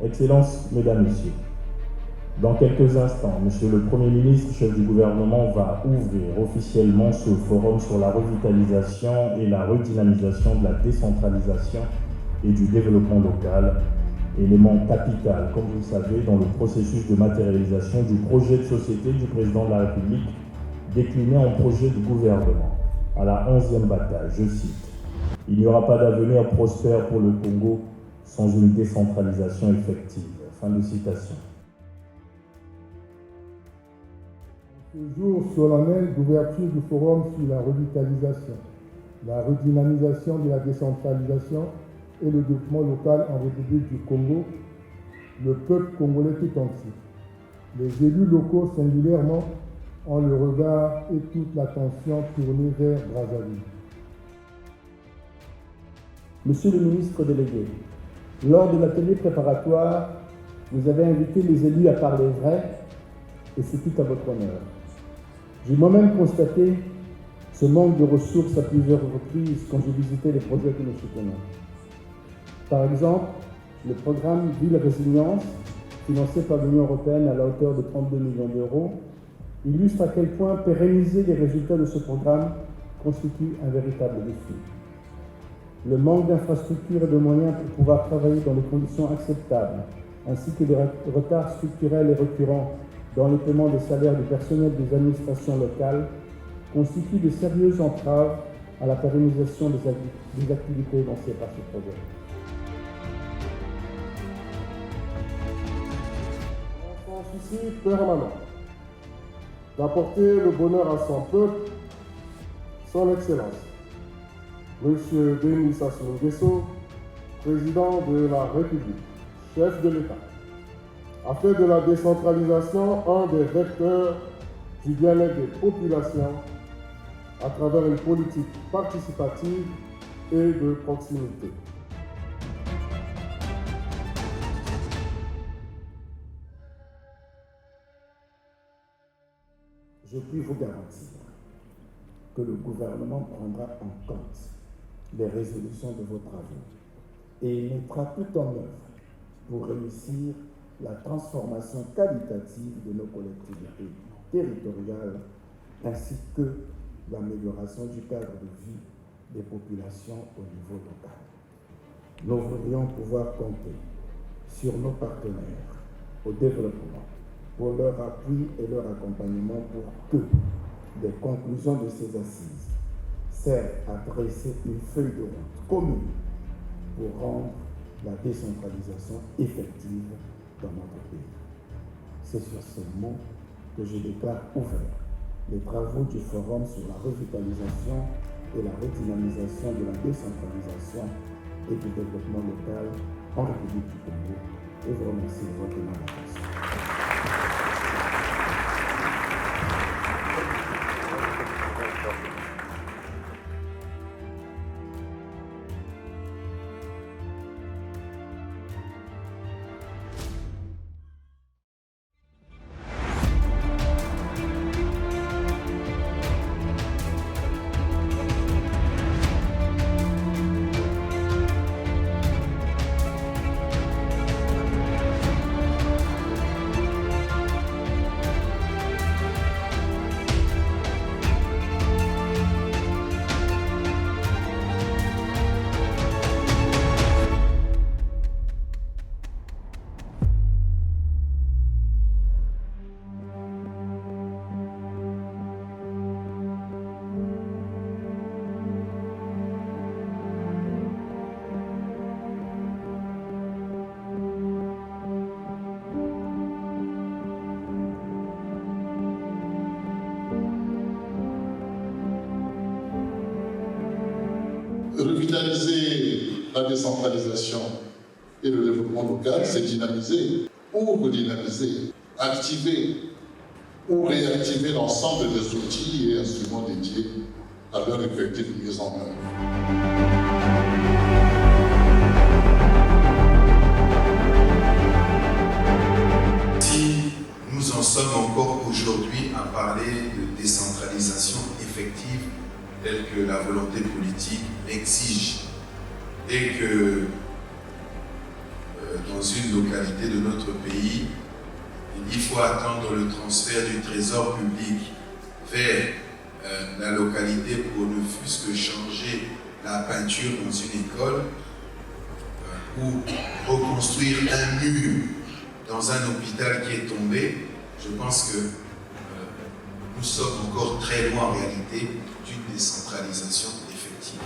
Excellences, Mesdames, Messieurs, dans quelques instants, Monsieur le Premier ministre, chef du gouvernement, va ouvrir officiellement ce forum sur la revitalisation et la redynamisation de la décentralisation et du développement local, élément capital, comme vous le savez, dans le processus de matérialisation du projet de société du président de la République, décliné en projet de gouvernement. À la 11e bataille, je cite, « Il n'y aura pas d'avenir prospère pour le Congo sans une décentralisation effective. » Fin de citation. Ce jour solennel d'ouverture du forum sur la revitalisation, la redynamisation de la décentralisation et le développement local en République du Congo, le peuple congolais tout entier, les élus locaux singulièrement, ont le regard et toute l'attention tournée vers Brazzaville. Monsieur le ministre délégué, lors de l'atelier préparatoire, vous avez invité les élus à parler vrai et c'est tout à votre honneur. J'ai moi-même constaté ce manque de ressources à plusieurs reprises quand j'ai visité les projets que nous soutenons. Par exemple, le programme Ville Résilience, financé par l'Union européenne à la hauteur de 32 millions d'euros, illustre à quel point pérenniser les résultats de ce programme constitue un véritable défi. Le manque d'infrastructures et de moyens pour pouvoir travailler dans des conditions acceptables, ainsi que des retards structurels et récurrents dans le paiement des salaires du personnel des administrations locales, constituent de sérieuses entraves à la pérennisation des activités lancées par ce projet. Un souci permanent d'apporter le bonheur à son peuple, son Excellence, Monsieur Denis Sassou Nguesso, président de la République, chef de l'État, a fait de la décentralisation un des vecteurs du bien-être des populations à travers une politique participative et de proximité. Je puis vous garantir que le gouvernement prendra en compte les résolutions de vos travaux et mettra tout en œuvre pour réussir la transformation qualitative de nos collectivités territoriales ainsi que l'amélioration du cadre de vie des populations au niveau local. Nous voudrions pouvoir compter sur nos partenaires au développement pour leur appui et leur accompagnement pour que les conclusions de ces assises servent à dresser une feuille de route commune pour rendre la décentralisation effective dans notre pays. C'est sur ces mots que je déclare ouvert les travaux du Forum sur la revitalisation et la redynamisation de la décentralisation et du développement local en République du Congo et vous remercie de votre attention. Revitaliser la décentralisation et le développement local, c'est dynamiser ou redynamiser, activer ou réactiver l'ensemble des outils et instruments dédiés à leur effective mise en œuvre. Si nous en sommes encore aujourd'hui à parler de décentralisation effective telle que la volonté politique l'exige et que dans dans une localité de notre pays, il faut attendre le transfert du trésor public vers la localité pour ne fût-ce que changer la peinture dans une école ou reconstruire un mur dans un hôpital qui est tombé. Je pense que nous sommes encore très loin en réalité d'une décentralisation effective.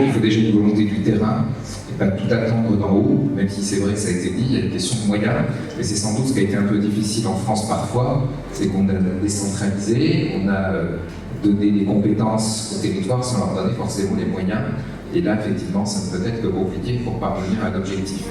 Il faut déjà une volonté du terrain et pas tout attendre d'en haut, même si c'est vrai que ça a été dit, il y a une question de moyens, mais c'est sans doute ce qui a été un peu difficile en France parfois, c'est qu'on a décentralisé, on a donné des compétences au territoire sans leur donner forcément les moyens, et là effectivement ça ne peut être que compliqué pour parvenir à un objectif.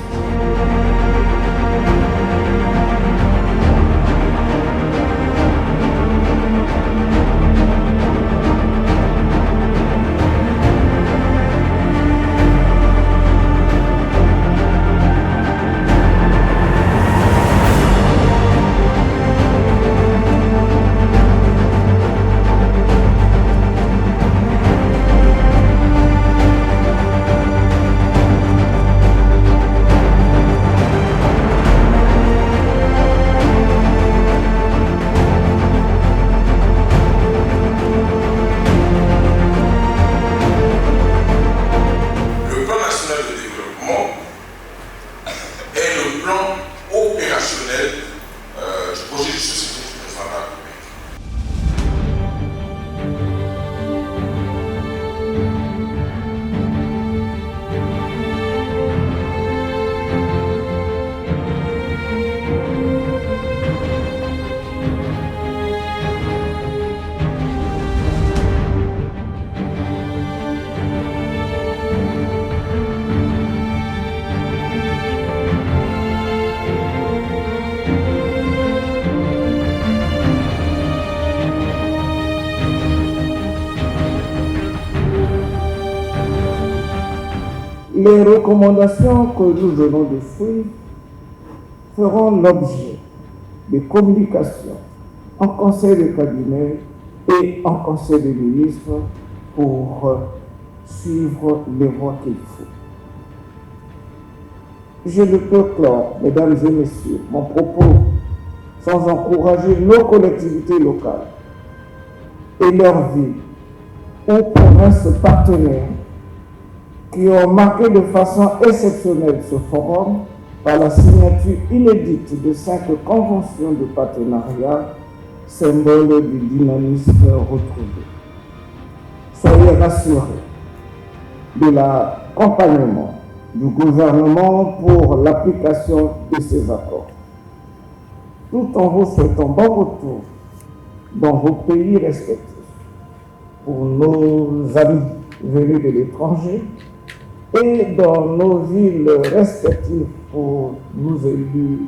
Les recommandations que nous venons de suivre feront l'objet de communication en conseil de cabinet et en conseil des ministres pour suivre les voies qu'il faut. Je ne peux clore, mesdames et messieurs, mon propos sans encourager nos collectivités locales et leurs villes ou provinces partenaires qui ont marqué de façon exceptionnelle ce forum par la signature inédite de 5 conventions de partenariat, symbole du dynamisme retrouvé. Soyez rassurés de l'accompagnement du gouvernement pour l'application de ces accords, tout en vous souhaitant bon retour dans vos pays respectifs. Pour nos amis venus de l'étranger, et dans nos villes respectives pour nos élus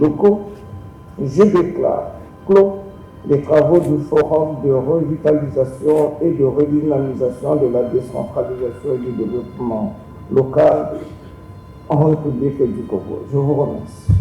locaux, je déclare clos les travaux du Forum de revitalisation et de redynamisation de la décentralisation et du développement local en République du Congo. Je vous remercie.